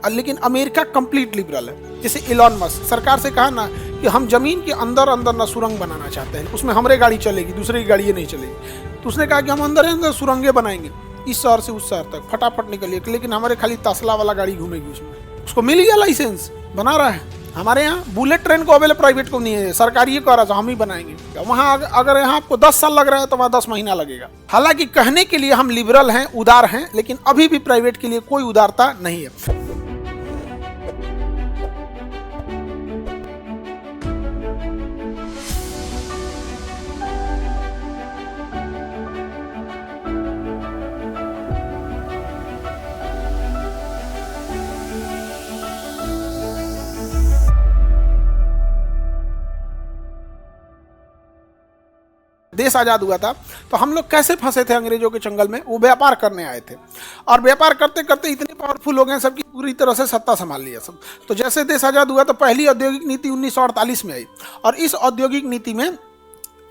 लेकिन America complete liberal है। जैसे इलॉन मस्क, सरकार से कहा ना कि हम जमीन के अंदर अंदर ना सुरंग बनाना चाहते हैं, उसमें हमारे गाड़ी चलेगी, दूसरे की गाड़ी ये नहीं चलेगी। तो उसने कहा कि हम अंदर अंदर सुरंगे बनाएंगे, इस शहर से उस शहर तक फटाफट निकलिए, लेकिन हमारे खाली तसला वाला गाड़ी घूमेगी उसमें। उसको मिल गया लाइसेंस, बना रहा है। हमारे यहाँ बुलेट ट्रेन को अवेलेबल प्राइवेट को नहीं है, सरकार ये कह रहा था हम ही बनाएंगे। वहाँ अगर यहाँ आपको 10 साल लग रहा है तो वहाँ 10 महीना लगेगा। हालांकि कहने के लिए हम लिबरल हैं, उदार हैं, लेकिन अभी भी प्राइवेट के लिए कोई उदारता नहीं है। देश आज़ाद हुआ था तो हम लोग कैसे फंसे थे अंग्रेजों के चंगल में? वो व्यापार करने आए थे और व्यापार करते करते इतने पावरफुल हो गए सबकी पूरी तरह से सत्ता संभाल लिया सब। तो जैसे देश आज़ाद हुआ तो पहली औद्योगिक नीति 1948 में आई और इस औद्योगिक नीति में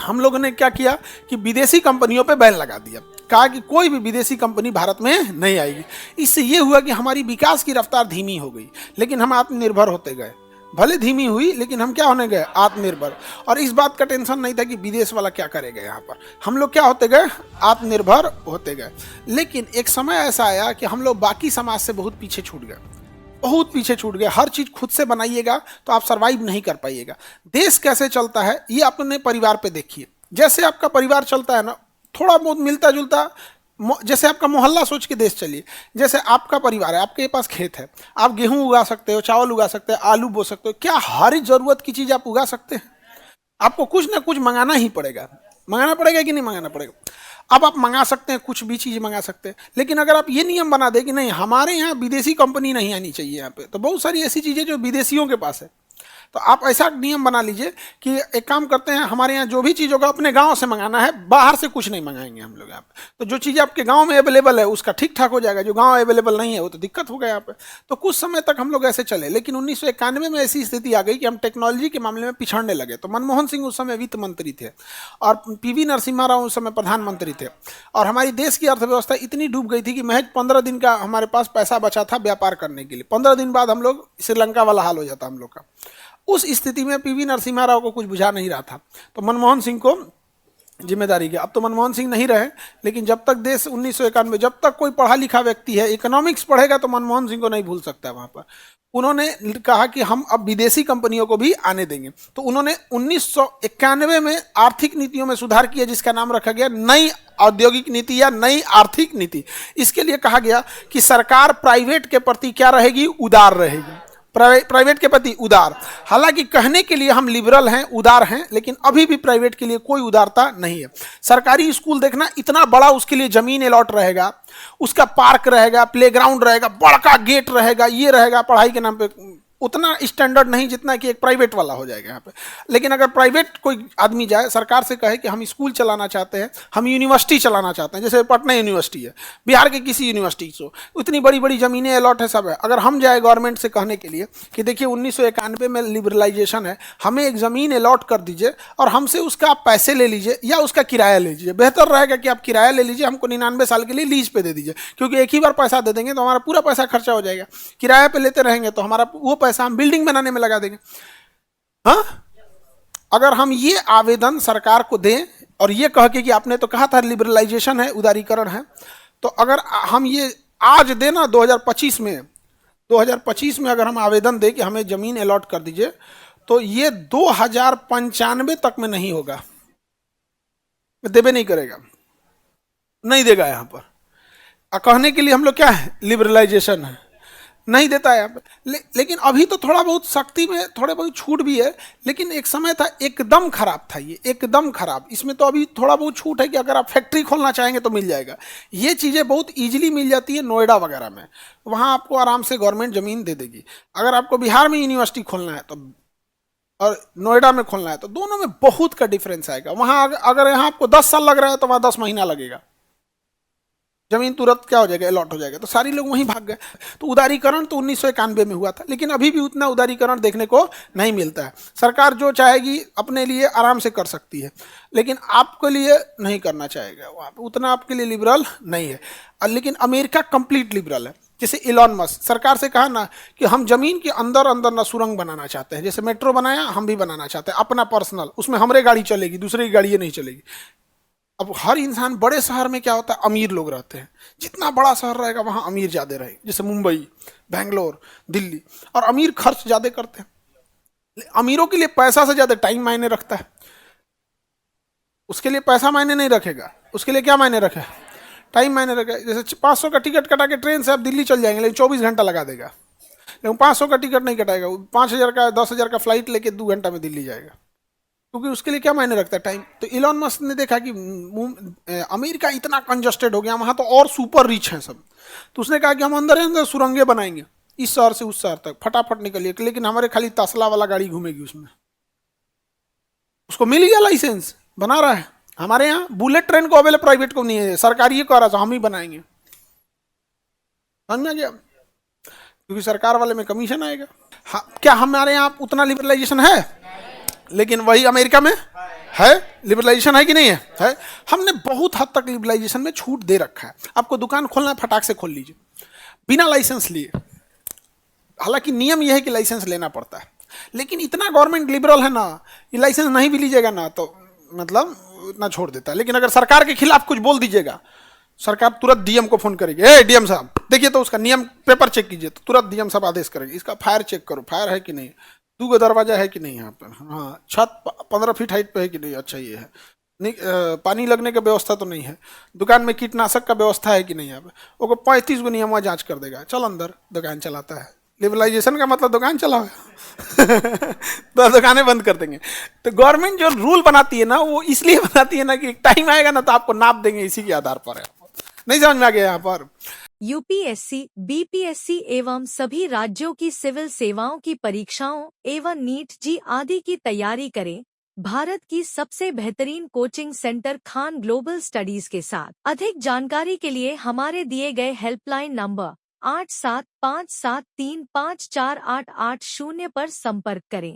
हम लोगों ने क्या किया कि विदेशी कंपनियों पे बैन लगा दिया। कहा कि कोई भी विदेशी कंपनी भारत में नहीं आएगी। इससे ये हुआ कि हमारी विकास की रफ्तार धीमी हो गई, लेकिन हम आत्मनिर्भर होते गए। भले धीमी हुई लेकिन हम क्या होने गए? आत्मनिर्भर। और इस बात का टेंशन नहीं था कि विदेश वाला क्या करेगा यहाँ पर, हम लोग क्या होते गए? आत्मनिर्भर होते गए। लेकिन एक समय ऐसा आया कि हम लोग बाकी समाज से बहुत पीछे छूट गए, बहुत पीछे छूट गए। हर चीज़ खुद से बनाइएगा तो आप सर्वाइव नहीं कर पाइएगा। देश कैसे चलता है ये अपने परिवार पे देखिए। जैसे आपका परिवार चलता है ना, थोड़ा बहुत मिलता जुलता, जैसे आपका मोहल्ला सोच के देश चलिए। जैसे आपका परिवार है, आपके पास खेत है, आप गेहूं उगा सकते हो, चावल उगा सकते हो, आलू बो सकते हो। क्या हर जरूरत की चीज़ आप उगा सकते हैं? आपको कुछ ना कुछ मंगाना ही पड़ेगा। मंगाना पड़ेगा कि नहीं मंगाना पड़ेगा? अब आप मंगा सकते हैं, कुछ भी चीज़ मंगा सकते हैं, लेकिन अगर आप ये नियम बना दें कि नहीं हमारे यहाँ विदेशी कंपनी नहीं आनी चाहिए यहाँ पे, तो बहुत सारी ऐसी चीज़ें जो विदेशियों के पास है, तो आप ऐसा नियम बना लीजिए कि एक काम करते हैं, हमारे यहाँ जो भी चीज़ होगा अपने गांव से मंगाना है, बाहर से कुछ नहीं मंगाएंगे हम लोग यहाँ पे। तो जो चीज़ आपके गांव में अवेलेबल है उसका ठीक ठाक हो जाएगा, जो गांव अवेलेबल नहीं है वो तो दिक्कत होगा यहाँ पे। तो कुछ समय तक हम लोग ऐसे चले, लेकिन 1991 में ऐसी स्थिति आ गई कि हम टेक्नोलॉजी के मामले में पिछड़ने लगे। तो मनमोहन सिंह उस समय वित्त मंत्री थे और पीवी नरसिम्हा राव उस समय प्रधानमंत्री थे, और हमारी देश की अर्थव्यवस्था इतनी डूब गई थी कि महज 15 दिन का हमारे पास पैसा बचा था व्यापार करने के लिए। 15 दिन बाद हम लोग श्रीलंका वाला हाल हो जाता हम लोग का। उस स्थिति में पीवी नरसिम्हा राव को कुछ बुझा नहीं रहा था, तो मनमोहन सिंह को जिम्मेदारी की। अब तो मनमोहन सिंह नहीं रहे, लेकिन जब तक देश 1991 जब तक कोई पढ़ा लिखा व्यक्ति है इकोनॉमिक्स पढ़ेगा तो मनमोहन सिंह को नहीं भूल सकता है वहाँ पर। उन्होंने कहा कि हम अब विदेशी कंपनियों को भी आने देंगे। तो उन्होंने 1991 में आर्थिक नीतियों में सुधार किया, जिसका नाम रखा गया नई औद्योगिक नीति या नई आर्थिक नीति। इसके लिए कहा गया कि सरकार प्राइवेट के प्रति क्या रहेगी? उदार रहेगी, प्राइवेट के प्रति उदार। हालांकि कहने के लिए हम लिबरल हैं, उदार हैं, लेकिन अभी भी प्राइवेट के लिए कोई उदारता नहीं है। सरकारी स्कूल देखना इतना बड़ा, उसके लिए जमीन अलॉट रहेगा, उसका पार्क रहेगा, प्लेग्राउंड रहेगा, बड़का गेट रहेगा, ये रहेगा, पढ़ाई के नाम पे उतना स्टैंडर्ड नहीं जितना कि एक प्राइवेट वाला हो जाएगा यहाँ पे। लेकिन अगर प्राइवेट कोई आदमी जाए, सरकार से कहे कि हम स्कूल चलाना चाहते हैं, हम यूनिवर्सिटी चलाना चाहते हैं, जैसे पटना यूनिवर्सिटी है, बिहार के किसी यूनिवर्सिटी से, इतनी बड़ी बड़ी ज़मीनें अलॉट है, सब है। अगर हम जाए गवर्नमेंट से कहने के लिए कि देखिए 1991 में लिबरलाइजेशन है, हमें एक ज़मीन अलॉट कर दीजिए और हमसे उसका आप पैसे ले लीजिए या उसका किराया ले लीजिए। बेहतर रहेगा कि आप किराया ले लीजिए, हमको 99 साल के लिए लीज पे दे दीजिए, क्योंकि एक ही बार पैसा दे देंगे तो हमारा पूरा पैसा खर्चा हो जाएगा। किराया पे लेते रहेंगे तो हमारा वो पैसा हम बिल्डिंग बनाने में लगा देंगे। हाँ, अगर हम ये आवेदन सरकार को दें और ये कह के कि आपने तो कहा था लिबरलाइजेशन है, उदारीकरण है, तो अगर हम ये आज देना 2025 में अगर हम आवेदन दें कि हमें जमीन अलॉट कर दीजिए, तो ये 2095 तक में नहीं होगा, देवे नहीं करेगा, नहीं देगा। यहाँ पर कहने के लिए हम लोग क्या है? लिबरलाइजेशन है, नहीं देता है। लेकिन अभी तो थोड़ा बहुत सख्ती में थोड़े बहुत छूट भी है, लेकिन एक समय था एकदम खराब था, ये एकदम खराब। इसमें तो अभी थोड़ा बहुत छूट है कि अगर आप फैक्ट्री खोलना चाहेंगे तो मिल जाएगा। ये चीज़ें बहुत इजीली मिल जाती है नोएडा वगैरह में, वहाँ आपको आराम से गवर्नमेंट ज़मीन दे देगी। अगर आपको बिहार में यूनिवर्सिटी खोलना है तो और नोएडा में खोलना है तो दोनों में बहुत का डिफरेंस आएगा। वहाँ अगर यहाँ आपको 10 साल लग रहा है तो वहाँ 10 महीना लगेगा। जमीन तुरंत क्या हो जाएगा, अलॉट हो जाएगा, तो सारी लोग वहीं भाग गए। तो उदारीकरण तो 1991 में हुआ था, लेकिन अभी भी उतना उदारीकरण देखने को नहीं मिलता है। सरकार जो चाहेगी अपने लिए आराम से कर सकती है, लेकिन आपके लिए नहीं करना चाहेगा, वहाँ पे उतना आपके लिए लिबरल नहीं है। लेकिन अमेरिका कंप्लीट लिबरल है। जैसे इलॉन मस्क, सरकार से कहा ना कि हम जमीन के अंदर अंदर ना सुरंग बनाना चाहते हैं, जैसे मेट्रो बनाया हम भी बनाना चाहते हैं अपना पर्सनल, उसमें हमारे गाड़ी चलेगी, दूसरे की गाड़ी नहीं चलेगी। अब हर इंसान, बड़े शहर में क्या होता है, अमीर लोग रहते हैं, जितना बड़ा शहर रहेगा वहां अमीर ज्यादा रहेगा, जैसे मुंबई, बैंगलोर, दिल्ली, और अमीर खर्च ज्यादा करते हैं। अमीरों के लिए पैसा से ज्यादा टाइम मायने रखता है। उसके लिए पैसा मायने नहीं रखेगा, उसके लिए क्या मायने रखे, टाइम मायने रखे। जैसे 500 का टिकट कटा के ट्रेन से आप दिल्ली चल जाएंगे, लेकिन 24 घंटा लगा देगा, लेकिन 500 का टिकट नहीं कटाएगा, 5,000 का 10,000 का फ्लाइट लेके 2 घंटा में दिल्ली जाएगा, क्योंकि उसके लिए क्या मायने रखता है, टाइम। तो इलॉन मस्क ने देखा कि अमेरिका इतना कंजस्टेड हो गया, वहां तो और सुपर रिच है सब, तो उसने कहा कि हम अंदर अंदर सुरंगे बनाएंगे, इस शहर से उस शहर तक फटाफट निकलिए, लेकिन हमारे खाली तसला वाला गाड़ी घूमेगी उसमें। उसको मिल गया लाइसेंस, बना रहा है। हमारे यहाँ बुलेट ट्रेन को अवेलेबल, प्राइवेट को नहीं है, सरकारी ये कह रहा था हम ही बनाएंगे। समझ में गया, क्योंकि सरकार वाले में कमीशन आएगा। हाँ, क्या हमारे यहाँ उतना लिबरलाइजेशन है? लेकिन वही अमेरिका में है, लिबरलाइजेशन है कि नहीं है? हमने बहुत हद तक लिबरलाइजेशन में छूट दे रखा है। आपको दुकान खोलना है, फटाक से खोल लीजिए बिना लाइसेंस लिए। हालांकि नियम यह है कि लाइसेंस लेना पड़ता है, लेकिन इतना गवर्नमेंट लिबरल है ना, ये लाइसेंस नहीं भी लीजिएगा ना तो मतलब इतना छोड़ देता है। लेकिन अगर सरकार के खिलाफ कुछ बोल दीजिएगा, सरकार तुरंत डीएम को फोन करेगी, ए डीएम साहब देखिए तो उसका नियम पेपर चेक कीजिए, तो तुरंत डीएम साहब आदेश करेंगे, इसका फायर चेक करो, फायर है कि नहीं, 2 दरवाजा है कि नहीं यहाँ पर, हाँ छत 15 फीट हाइट पे है कि नहीं, अच्छा ये है, नहीं पानी लगने का व्यवस्था तो नहीं है, दुकान में कीटनाशक का व्यवस्था है कि नहीं, यहाँ पे वो 35 गो नियम जांच कर देगा, चल अंदर दुकान चलाता है। लिबरलाइजेशन का मतलब दुकान चलाओ तो दुकानें बंद कर देंगे। तो गवर्नमेंट जो रूल बनाती है ना, वो इसलिए बनाती है ना कि टाइम आएगा ना तो आपको नाप देंगे, इसी के आधार पर है। नहीं समझ में आ गया यहाँ पर? यूपीएससी, बीपीएससी एवं सभी राज्यों की सिविल सेवाओं की परीक्षाओं एवं नीट जी आदि की तैयारी करें भारत की सबसे बेहतरीन coaching centre Khan global studies के साथ। अधिक जानकारी के लिए हमारे दिए गए हेल्पलाइन नंबर 8757354880 पर संपर्क करें।